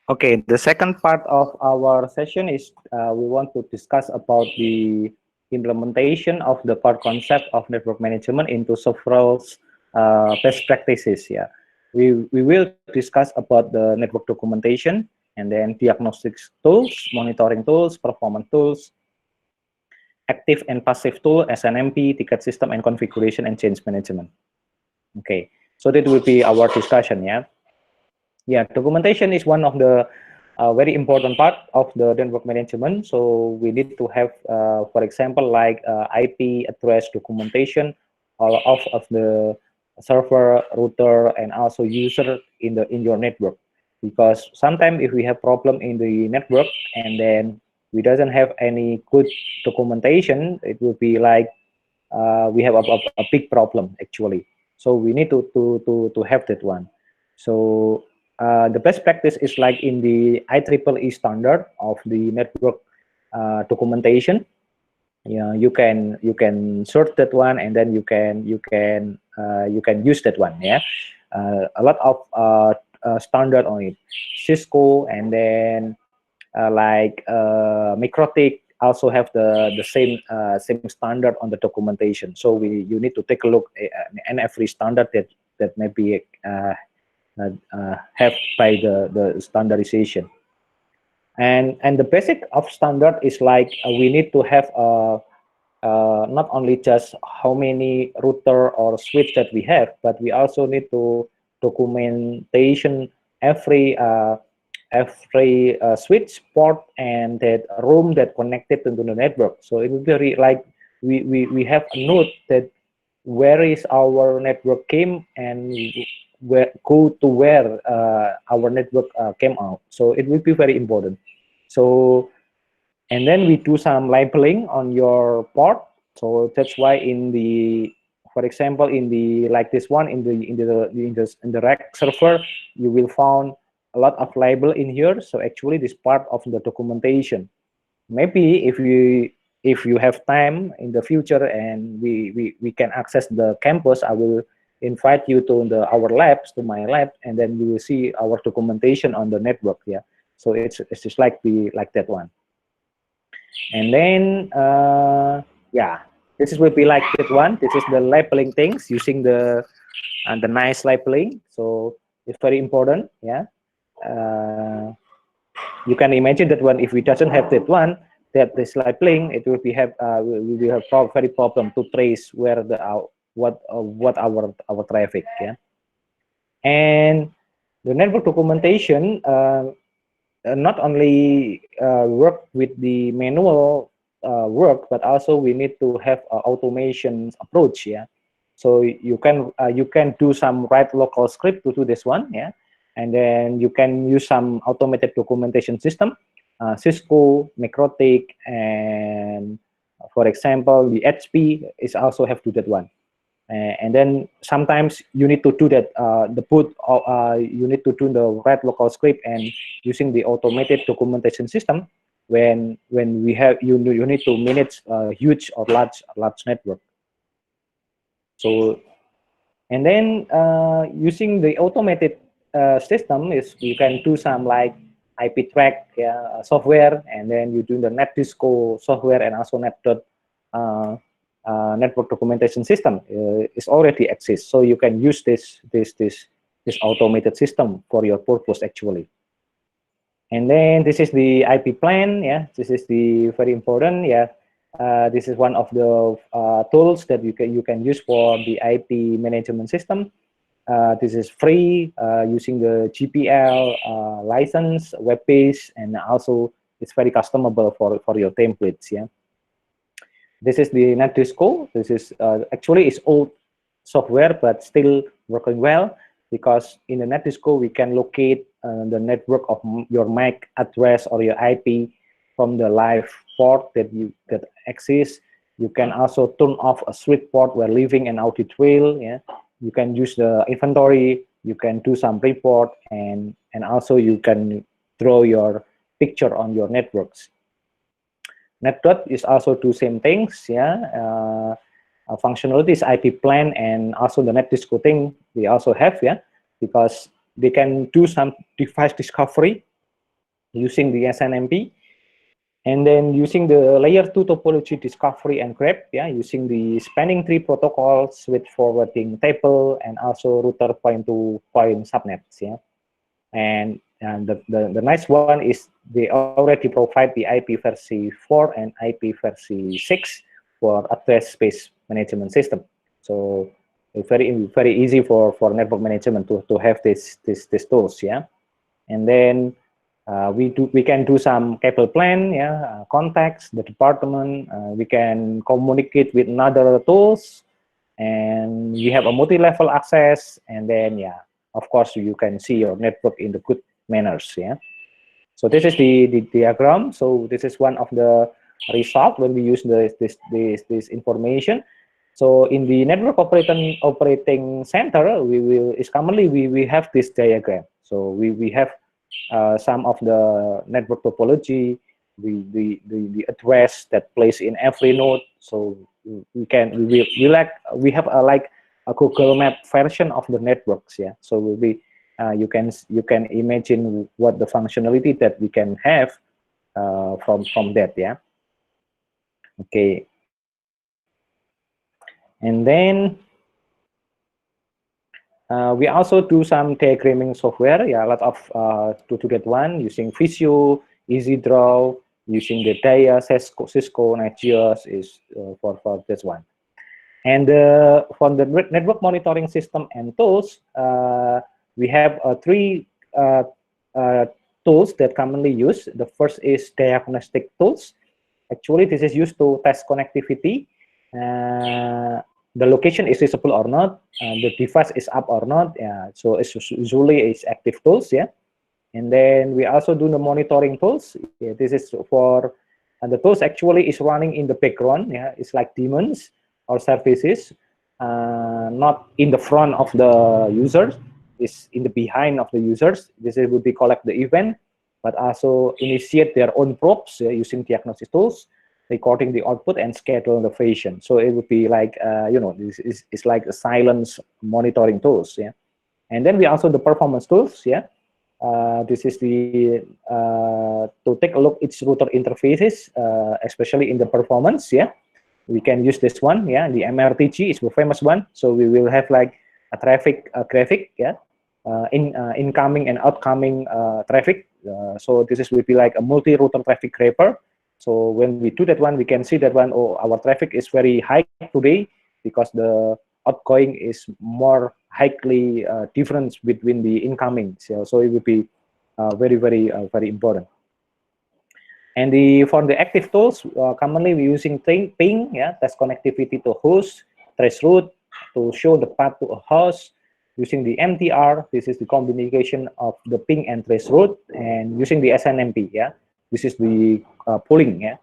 Okay, the second part of our session is we want to discuss about the implementation of the core concept of network management into several best practices. Yeah, we will discuss about the network documentation and then diagnostics tools, monitoring tools, performance tools, active and passive tool, SNMP, ticket system, and configuration and change management. Okay, so that will be our discussion. Yeah, documentation is one of the very important part of the network management. So we need to have, for example, like IP address documentation, all of the server, router, and also user in your network. Because sometimes if we have problem in the network and then we doesn't have any good documentation, it will be like we have a big problem actually. So we need to have that one. So the best practice is like in the IEEE standard of the network documentation. Yeah, you can search that one and then you can use that one. Yeah, a lot of standard on it. Cisco and then like Mikrotik also have the same standard on the documentation. So you need to take a look and every standard that may be have by the standardization. And the basic of standard is like we need to have not only just how many router or switch that we have, but we also need to documentation every switch port and that room that connected to the network. So it will be like we have a note that where is our network came and where go to where our network came out. So it will be very important. So and then we do some labeling on your port. So that's why in the, for example, in the like this one in the rack server, you will found a lot of label in here. So actually this part of the documentation. Maybe if you have time in the future and we can access the campus, I will invite you to our labs, to my lab, and then you will see our documentation on the network. Yeah, so it's just like that one. And then yeah, this is will be like that one. This is the labeling things using the nice labeling. So it's very important. Yeah, you can imagine that one if we doesn't have that one, that this labeling, it will be have we will have very problem to trace where the what our traffic. Yeah, and the network documentation not only work with the manual work, but also we need to have automation approach. Yeah, so you can do some write local script to do this one. Yeah, and then you can use some automated documentation system, Cisco, Mikrotik, and for example the HP is also have to that one. And then sometimes you need to do that you need to do the write local script and using the automated documentation system when we have you need to manage a huge or large network. So and then using the automated system is you can do some like IP track, yeah, software, and then you do the NetDisco software and also uh, network documentation system is already exists. So you can use this automated system for your purpose actually. And then this is the IP plan. Yeah, this is the very important. Yeah, this is one of the tools that you can use for the IP management system. This is free using the GPL license, web page, and also it's very customizable for your templates. Yeah. This is the NetDisco. This is actually it's old software, but still working well because in the NetDisco we can locate the network of your MAC address or your IP from the live port that exists. You can also turn off a switch port where leaving an audit trail. Yeah, you can use the inventory. You can do some report and also you can draw your picture on your networks. NetDot is also do same things, yeah. Functionalities IP plan and also the NetDisco thing they also have, yeah, because they can do some device discovery. using the SNMP. And then using the layer 2 topology discovery and grab, yeah, using the spanning tree protocols with forwarding table and also router point-to-point subnets, yeah. And the nice one is they already provide the IP version 4 and IP version 6 for address space management system. So it's very easy for network management to have these tools, yeah. And then we can do some cable plan, yeah, contacts, the department. We can communicate with another tools, and we have a multi-level access. And then, yeah, of course, you can see your network in the good manners, yeah. So this is the diagram. So this is one of the result when we use this information. So in the network operating center, we have this diagram. So we have some of the network topology, the address that plays in every node. So we have like a Google Map version of the networks. Yeah. So you can imagine what the functionality that we can have from that. Yeah. Okay. And then we also do some diagramming software, yeah, a lot of to do that one using Visio, EasyDraw, using the Dia, Cisco, Nagios is for this one. And for the network monitoring system and tools, we have three tools that commonly used. The first is diagnostic tools. Actually, this is used to test connectivity. The location is visible or not, the device is up or not. Yeah, so it's usually active tools, yeah. And then we also do the monitoring tools. Yeah, this is for the tools actually is running in the background. Yeah, it's like daemons or services, not in the front of the users. It's in the behind of the users. This would be collect the event, but also initiate their own probes using diagnostic tools, recording the output and schedule the version. So it would be like, this is like a silence monitoring tools, yeah. And then we also the performance tools, yeah. This is the to take a look each router interfaces, especially in the performance, yeah. We can use this one, yeah. The MRTG is the famous one. So we will have like a traffic graphic, yeah, incoming and outgoing traffic. So this will be like a multi-router traffic grapher. So when we do that one, we can see that one, oh, our traffic is very high today because the outgoing is more highly difference between the incoming. So it will be very important. And for the active tools, commonly we're using ping, yeah, test connectivity to host, trace route to show the path to a host. Using the MTR, this is the combination of the ping and trace route, and using the SNMP, yeah. This is the pooling, yeah.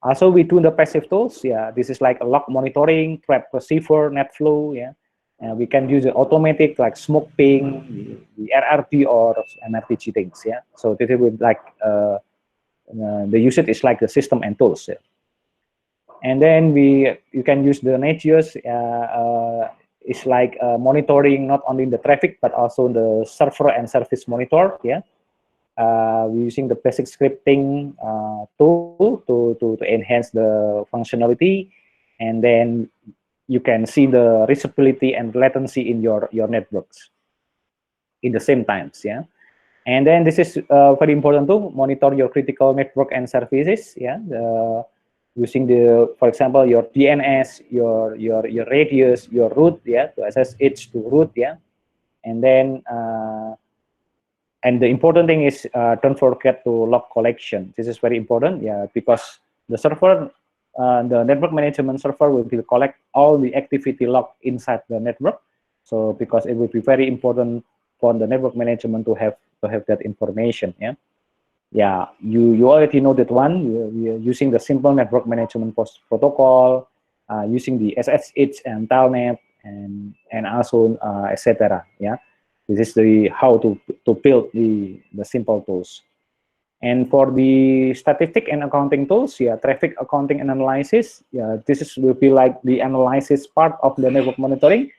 Also, we do the passive tools, yeah. This is like a log monitoring, trap receiver, NetFlow, yeah. We can use the automatic like smoke ping, the RRP or MRTG things, yeah. So this is like the usage is like the system and tools, yeah. And then you can use the Nagios. It's like monitoring not only the traffic but also the server and service monitor, yeah. We're using the basic scripting tool to enhance the functionality, and then you can see the reachability and latency in your networks in the same times, yeah. And then this is very important to monitor your critical network and services, yeah. Using for example, your DNS, your radius, your route, yeah, to access edge to route, yeah. And then and the important thing is don't forget to log collection. This is very important, yeah, because the server, the network management server will collect all the activity log inside the network. So because it will be very important for the network management to have that information, yeah. Yeah, you already know that one. We are using the simple network management protocol, using the SSH and Telnet, and also etc. Yeah. This is the how to build the simple tools. And for the statistic and accounting tools, yeah, traffic accounting and analysis, yeah, will be like the analysis part of the network monitoring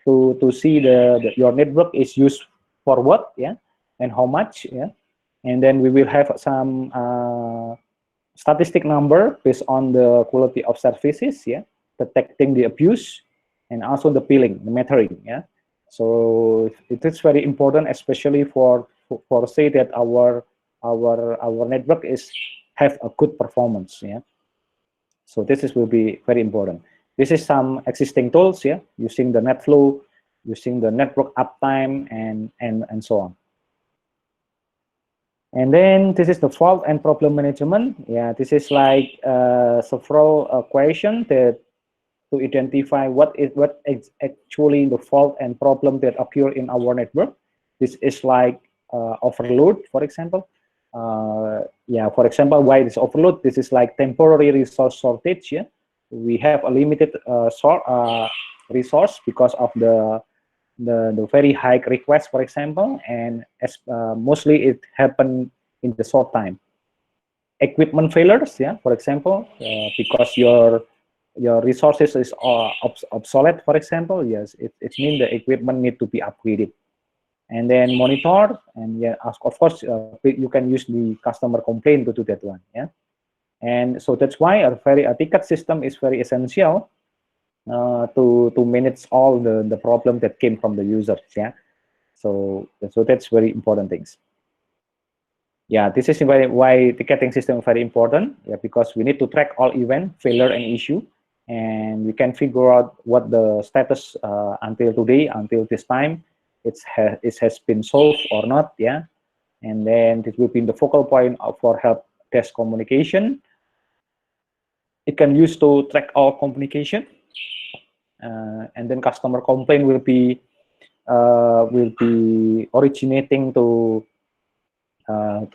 to see your network is used for what, yeah, and how much, yeah. And then we will have some statistic number based on the quality of services, yeah, detecting the abuse, and also the billing, the metering, yeah. So it is very important, especially for say that our network is have a good performance, yeah. So this is will be very important. This is some existing tools, yeah, using the NetFlow, using the network uptime, and so on. And then this is the fault and problem management. Yeah, this is like several questions that to identify what is actually the fault and problem that occur in our network. This is like overload, for example. Yeah, for example, why this overload? This is like temporary resource shortage. Yeah, we have a limited resource because of the very high request, for example, and as mostly it happened in the short time. Equipment failures, yeah, for example, because your resources is obsolete, for example, yes, it means the equipment need to be upgraded. And then monitor, and yeah, of course, you can use the customer complaint to do that one, yeah. And so that's why a ticket system is very essential to manage all the problem that came from the users, yeah. So that's very important things. Yeah, this is why ticketing system is very important, yeah, because we need to track all event, failure, and issue, and we can figure out what the status until today, until this time, it has been solved or not, yeah. And then this will be the focal point for help desk communication. It can use to track all communication, and then customer complaint will be originating to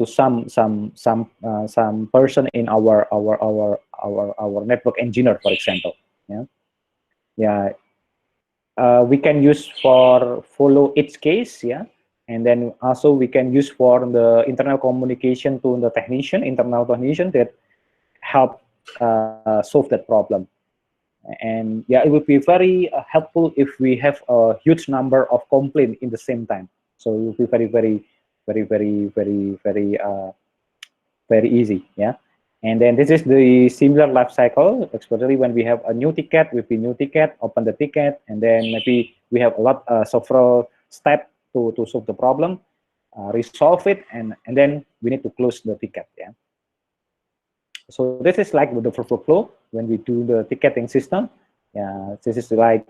some person in our network engineer, for example. Yeah, yeah. We can use for follow each case, yeah, and then also we can use for the internal communication to the internal technician that help solve that problem. And yeah, it would be very helpful if we have a huge number of complaints in the same time. So it will be very easy, yeah. And then this is the similar life cycle, especially when we have a new ticket, with the new ticket, open the ticket, and then maybe we have a lot several steps to solve the problem, resolve it, and then we need to close the ticket, yeah. So this is like the flow when we do the ticketing system. Yeah, this is like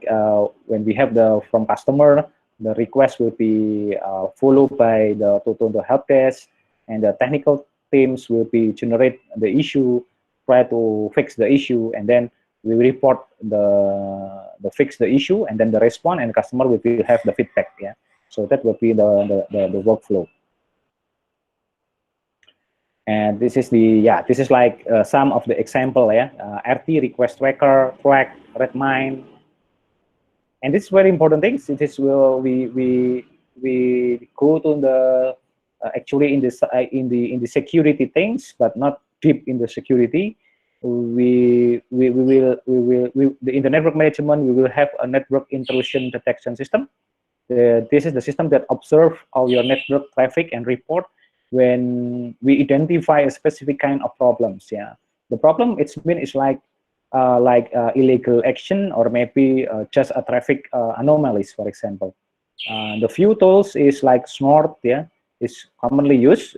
when we have the from customer, the request will be followed by the help desk, and the technical teams will be generate the issue, try to fix the issue, and then we report the fix the issue, and then the response, and customer will be, have the feedback. Yeah, so that will be the workflow. And this is this is like some of the example, yeah. RT, request tracker, track, Redmine, and this is very important things. This will we go to the actually in the security things, but not deep in the security. In the network management, we will have a network intrusion detection system. This is the system that observe all your network traffic and report when we identify a specific kind of problems. Yeah, the problem it's like illegal action, or maybe just a traffic anomalies, for example. The few tools is like Snort, yeah, is commonly used.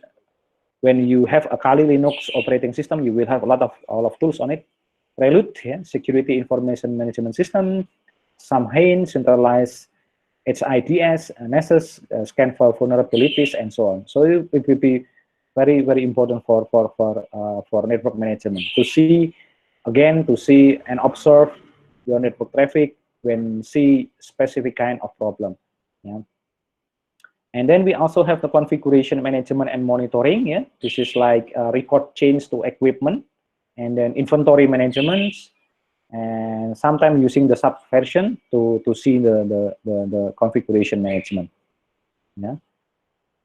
When you have a Kali Linux operating system, you will have a lot of tools on it. Prelude, yeah, security information management system. Samhain, centralized HIDS, Nessus, scan for vulnerabilities, and so on. So it will be very important for network management to see and observe your network traffic when see specific kind of problem. Yeah. And then we also have the configuration management and monitoring. Yeah, this is like record change to equipment, and then inventory management, and sometimes using the subversion to see the configuration management. Yeah.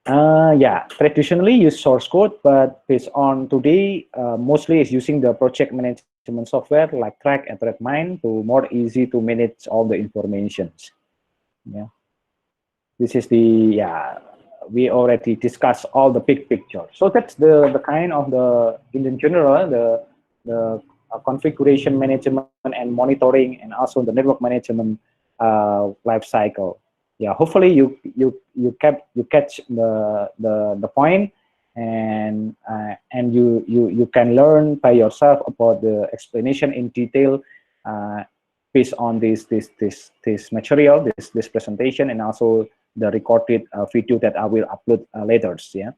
Yeah, traditionally use source code, but based on today, mostly is using the project management software like Track and Redmine to more easy to manage all the informations. Yeah, this is the we already discussed all the big picture. So that's the kind of in general, the configuration management and monitoring, and also the network management life cycle. Yeah, hopefully you catch the point, and you can learn by yourself about the explanation in detail based on this material, this presentation, and also the recorded video that I will upload later. Yeah.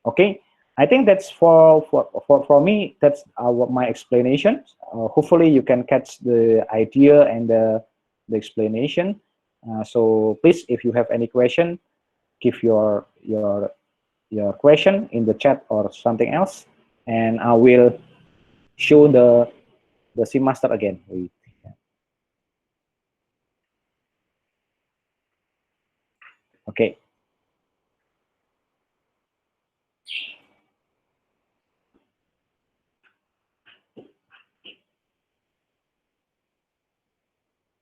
Okay. I think that's for me. That's my explanation. Hopefully, you can catch the idea and the explanation. So please, if you have any question, give your question in the chat or something else, and I will show the CMaster again. Okay.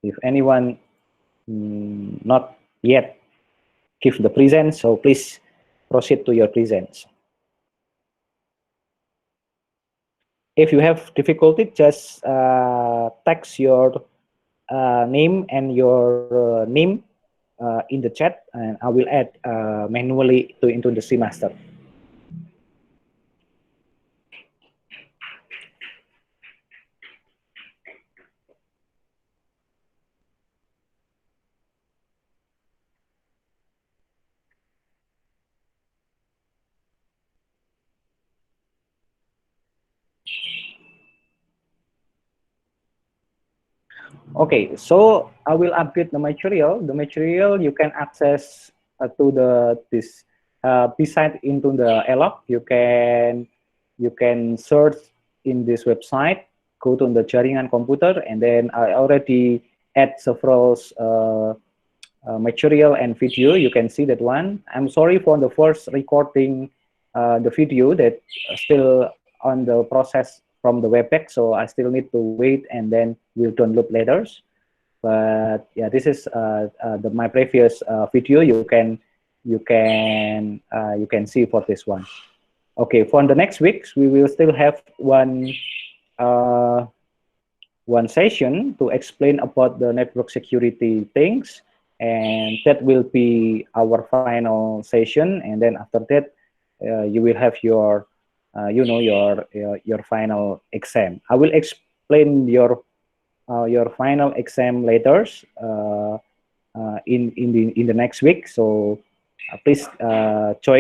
If anyone not yet give the present, so please proceed to your presents. If you have difficulty, just text your name and your name in the chat, and I will add manually into the CMaster. Okay, so I will update the material. The material you can access to this beside into the ELOC. You can search in this website. Go to the jaringan computer, and then I already add several material and video. You can see that one. I'm sorry for the first recording the video that still on the process from the WebEx, so I still need to wait, and then we'll download later. But yeah, this is my previous video. You can see for this one. Okay, for the next weeks, we will still have one session to explain about the network security things, and that will be our final session. And then after that, you will have your your final exam. I will explain your final exam later in the next week. So please join